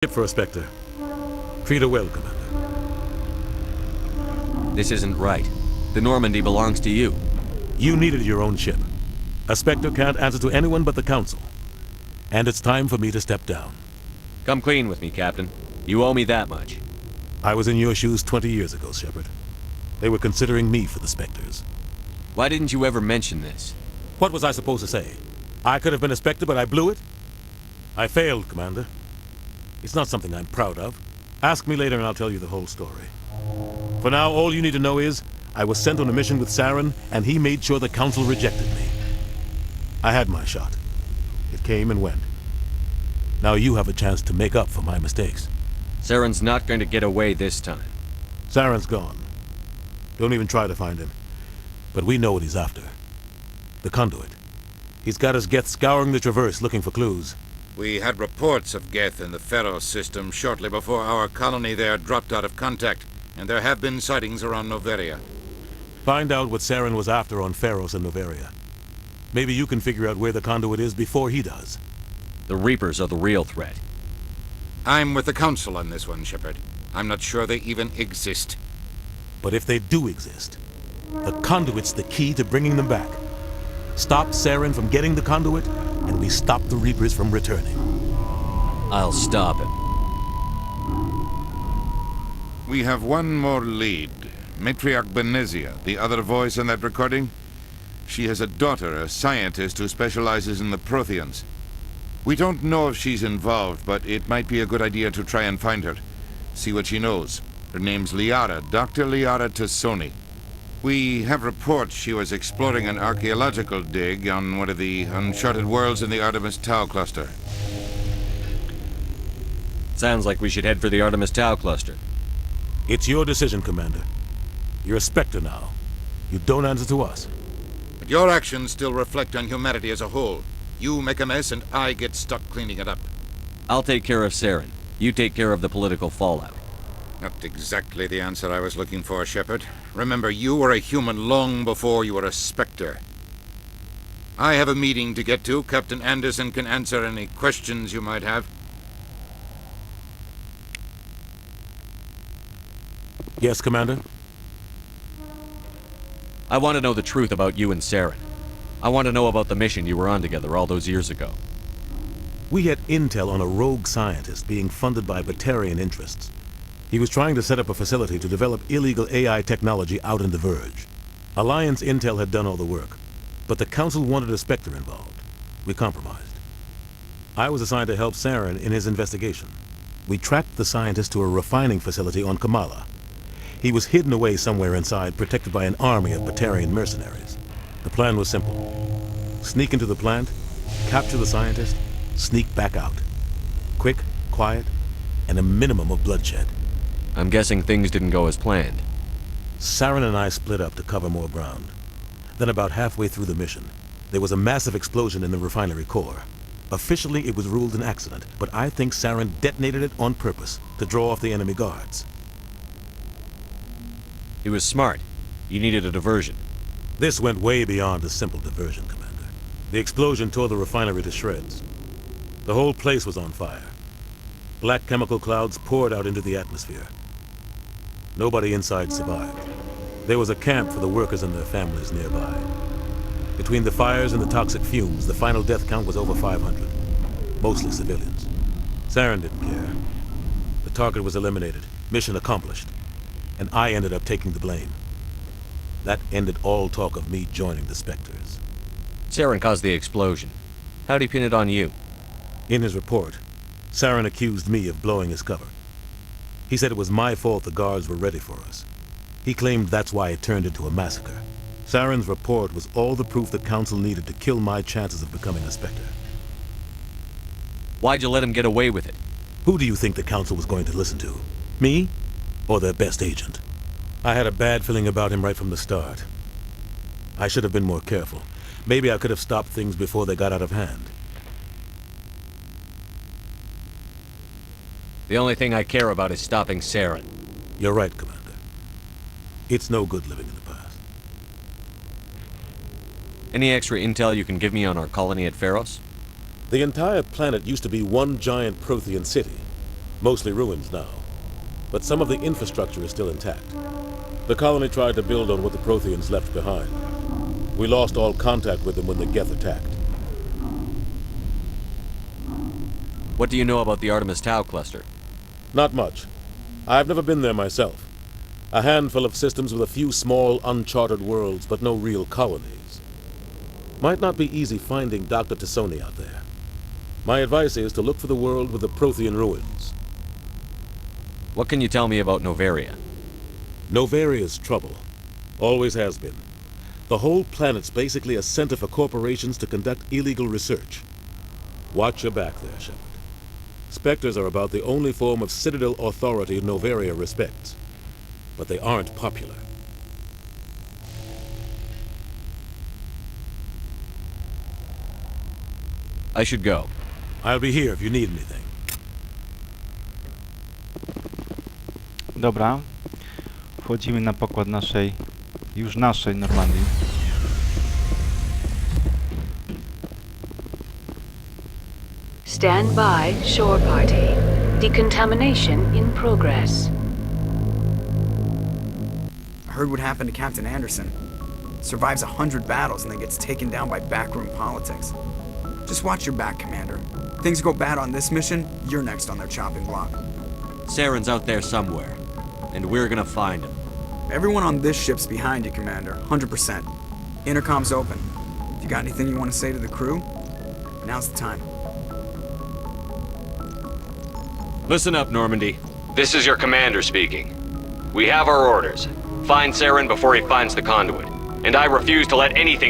Ship for a Spectre. Treat her well, Commander. This isn't right. The Normandy belongs to you. You needed your own ship. A Spectre can't answer to anyone but the Council. And it's time for me to step down. Come clean with me, Captain. You owe me that much. I was in your shoes 20 years ago, Shepard. They were considering me for the Spectres. Why didn't you ever mention this? What was I supposed to say? I could have been a Spectre, but I blew it? I failed, Commander. It's not something I'm proud of. Ask me later and I'll tell you the whole story. For now, all you need to know is, I was sent on a mission with Saren, and he made sure the Council rejected me. I had my shot. It came and went. Now you have a chance to make up for my mistakes. Saren's not going to get away this time. Saren's gone. Don't even try to find him. But we know what he's after. The conduit. He's got his Geth scouring the Traverse looking for clues. We had reports of Geth in the Pharos system shortly before our colony there dropped out of contact, and there have been sightings around Noveria. Find out what Saren was after on Pharos and Noveria. Maybe you can figure out where the conduit is before he does. The Reapers are the real threat. I'm with the Council on this one, Shepard. I'm not sure they even exist. But if they do exist, the conduit's the key to bringing them back. Stop Saren from getting the conduit, and we stop the Reapers from returning. I'll stop him. We have one more lead. Matriarch Benezia, the other voice in that recording. She has a daughter, a scientist who specializes in the Protheans. We don't know if she's involved, but it might be a good idea to try and find her. See what she knows. Her name's Liara, Dr. Liara Tassoni. We have reports she was exploring an archaeological dig on one of the uncharted worlds in the Artemis Tau cluster. Sounds like we should head for the Artemis Tau cluster. It's your decision, Commander. You're a Spectre now. You don't answer to us. But your actions still reflect on humanity as a whole. You make a mess and I get stuck cleaning it up. I'll take care of Saren. You take care of the political fallout. Not exactly the answer I was looking for, Shepard. Remember, you were a human long before you were a Spectre. I have a meeting to get to. Captain Anderson can answer any questions you might have. Yes, Commander? I want to know the truth about you and Saren. I want to know about the mission you were on together all those years ago. We had intel on a rogue scientist being funded by Batarian interests. He was trying to set up a facility to develop illegal AI technology out in the Verge. Alliance intel had done all the work, but the Council wanted a Spectre involved. We compromised. I was assigned to help Saren in his investigation. We tracked the scientist to a refining facility on Kamala. He was hidden away somewhere inside, protected by an army of Batarian mercenaries. The plan was simple. Sneak into the plant, capture the scientist, sneak back out. Quick, quiet, and a minimum of bloodshed. I'm guessing things didn't go as planned. Saren and I split up to cover more ground. Then about halfway through the mission, there was a massive explosion in the refinery core. Officially, it was ruled an accident, but I think Saren detonated it on purpose to draw off the enemy guards. He was smart. You needed a diversion. This went way beyond a simple diversion, Commander. The explosion tore the refinery to shreds. The whole place was on fire. Black chemical clouds poured out into the atmosphere. Nobody inside survived. There was a camp for the workers and their families nearby. Between the fires and the toxic fumes, the final death count was over 500. Mostly civilians. Saren didn't care. The target was eliminated. Mission accomplished. And I ended up taking the blame. That ended all talk of me joining the Spectres. Saren caused the explosion. How'd he pin it on you? In his report, Saren accused me of blowing his cover. He said it was my fault the guards were ready for us. He claimed that's why it turned into a massacre. Saren's report was all the proof the Council needed to kill my chances of becoming a Spectre. Why'd you let him get away with it? Who do you think the Council was going to listen to? Me? Or their best agent? I had a bad feeling about him right from the start. I should have been more careful. Maybe I could have stopped things before they got out of hand. The only thing I care about is stopping Saren. You're right, Commander. It's no good living in the past. Any extra intel you can give me on our colony at Pharos? The entire planet used to be one giant Prothean city. Mostly ruins now. But some of the infrastructure is still intact. The colony tried to build on what the Protheans left behind. We lost all contact with them when the Geth attacked. What do you know about the Artemis Tau cluster? Not much. I've never been there myself. A handful of systems with a few small, uncharted worlds, but no real colonies. Might not be easy finding Dr. Tassoni out there. My advice is to look for the world with the Prothean ruins. What can you tell me about Novaria? Novaria's trouble. Always has been. The whole planet's basically a center for corporations to conduct illegal research. Watch your back there, Shepard. Spectres are about the only form of Citadel authority Novaria respects. But they aren't popular. I should go. I'll be here if you need anything. Dobra. Wchodzimy na pokład naszej, już naszej Normandii. Stand by, shore party. Decontamination in progress. I heard what happened to Captain Anderson. Survives 100 battles and then gets taken down by backroom politics. Just watch your back, Commander. Things go bad on this mission, you're next on their chopping block. Saren's out there somewhere, and we're gonna find him. Everyone on this ship's behind you, Commander. 100%. Intercom's open. If you got anything you want to say to the crew, now's the time. Listen up, Normandy. This is your commander speaking. We have our orders. Find Saren before he finds the conduit. And I refuse to let anything